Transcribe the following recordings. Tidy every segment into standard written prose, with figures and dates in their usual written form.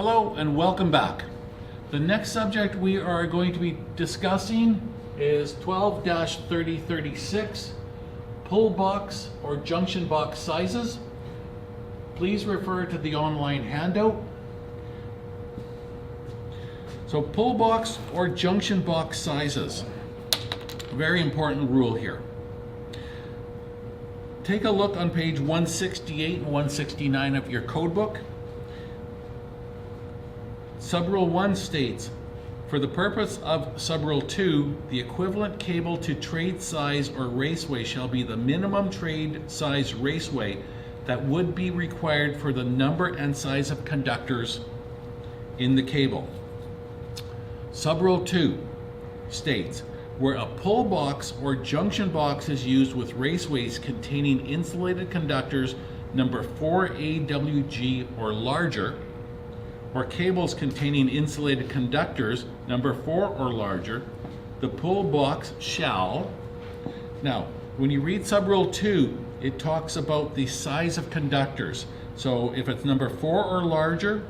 Hello and welcome back. The next subject we are going to be discussing is 12-3036, pull box or junction box sizes. Please refer to the online handout. So pull box or junction box sizes, very important rule here. Take a look on page 168 and 169 of your code book. Subrule 1 states, for the purpose of Subrule 2, the equivalent cable to trade size or raceway shall be the minimum trade size raceway that would be required for the number and size of conductors in the cable. Subrule 2 states, where a pull box or junction box is used with raceways containing insulated conductors number 4 AWG or larger, or cables containing insulated conductors number 4 or larger, the pull box shall. Now, when you read Subrule 2, it talks about the size of conductors. So if it's number 4 or larger,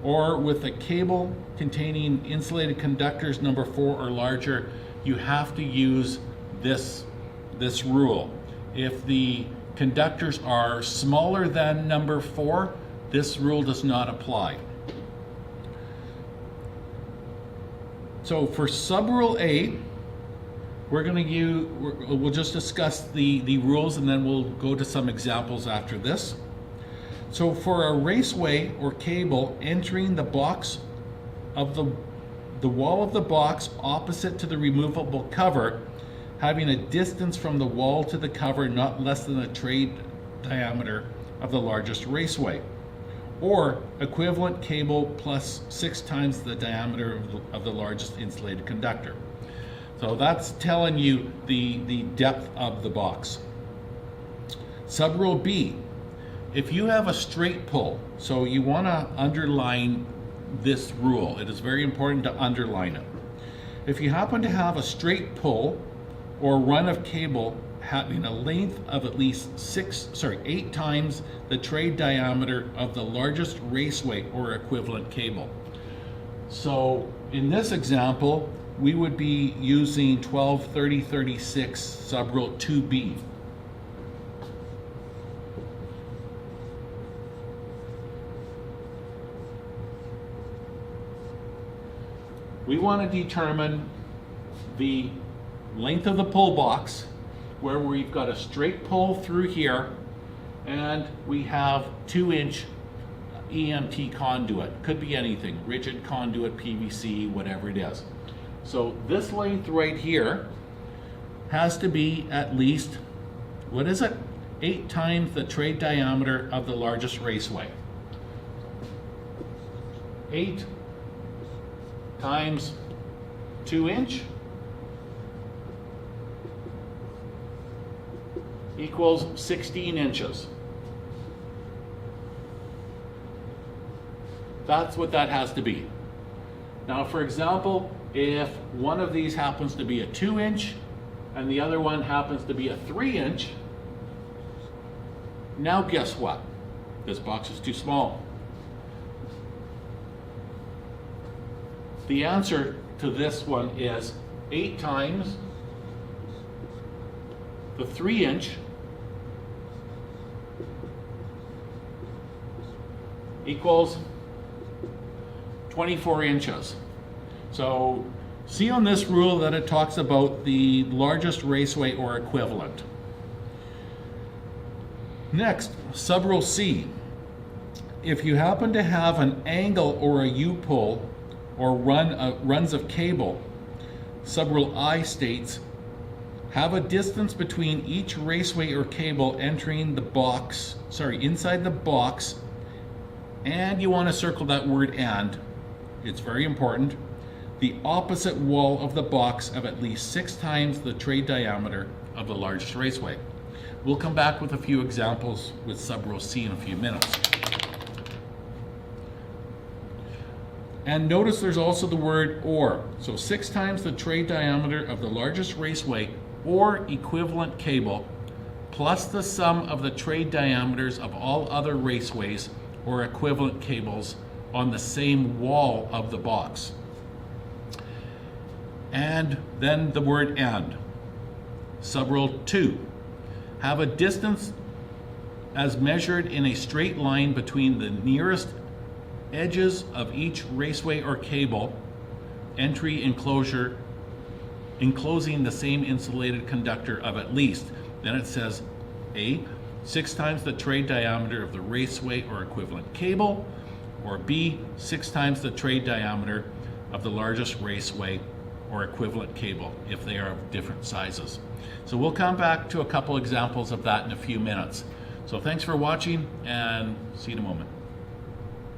or with a cable containing insulated conductors number 4 or larger, you have to use this rule. If the conductors are smaller than number 4, this rule does not apply. So for Subrule A, we'll just discuss the rules and then we'll go to some examples after this. So for a raceway or cable entering the box of the wall of the box opposite to the removable cover, having a distance from the wall to the cover not less than the trade diameter of the largest raceway, or equivalent cable plus 6 times the diameter of the largest insulated conductor. So that's telling you the depth of the box. Subrule B, if you have a straight pull, so you want to underline this rule. It is very important to underline it. If you happen to have a straight pull or run of cable having a length of at least 8 times the trade diameter of the largest raceway or equivalent cable. So in this example, we would be using 12-30-36 Subrule 2B. We want to determine the length of the pull box, where we've got a straight pull through here and we have 2-inch EMT conduit. Could be anything, rigid conduit, PVC, whatever it is. So this length right here has to be at least, 8 times the trade diameter of the largest raceway. 8 times 2-inch equals 16 inches. That's what that has to be. Now, for example, if one of these happens to be a 2-inch and the other one happens to be a 3-inch, now guess what? This box is too small. The answer to this one is 8 times the 3-inch equals 24 inches. So see on this rule that it talks about the largest raceway or equivalent. Next, Subrule C. If you happen to have an angle or a U-pull or runs of cable, Subrule I states, have a distance between each raceway or cable entering the box, inside the box, and you want to circle that word "and." It's very important. The opposite wall of the box of at least 6 times the trade diameter of the largest raceway. We'll come back with a few examples with Subrule C in a few minutes. And notice there's also the word "or." So 6 times the trade diameter of the largest raceway or equivalent cable plus the sum of the trade diameters of all other raceways or equivalent cables on the same wall of the box. And then the word and. Subrule 2. Have a distance as measured in a straight line between the nearest edges of each raceway or cable entry enclosure enclosing the same insulated conductor of at least, then it says A, 6 times the trade diameter of the raceway or equivalent cable, or B, 6 times the trade diameter of the largest raceway or equivalent cable if they are of different sizes. So we'll come back to a couple examples of that in a few minutes. So thanks for watching, and see you in a moment.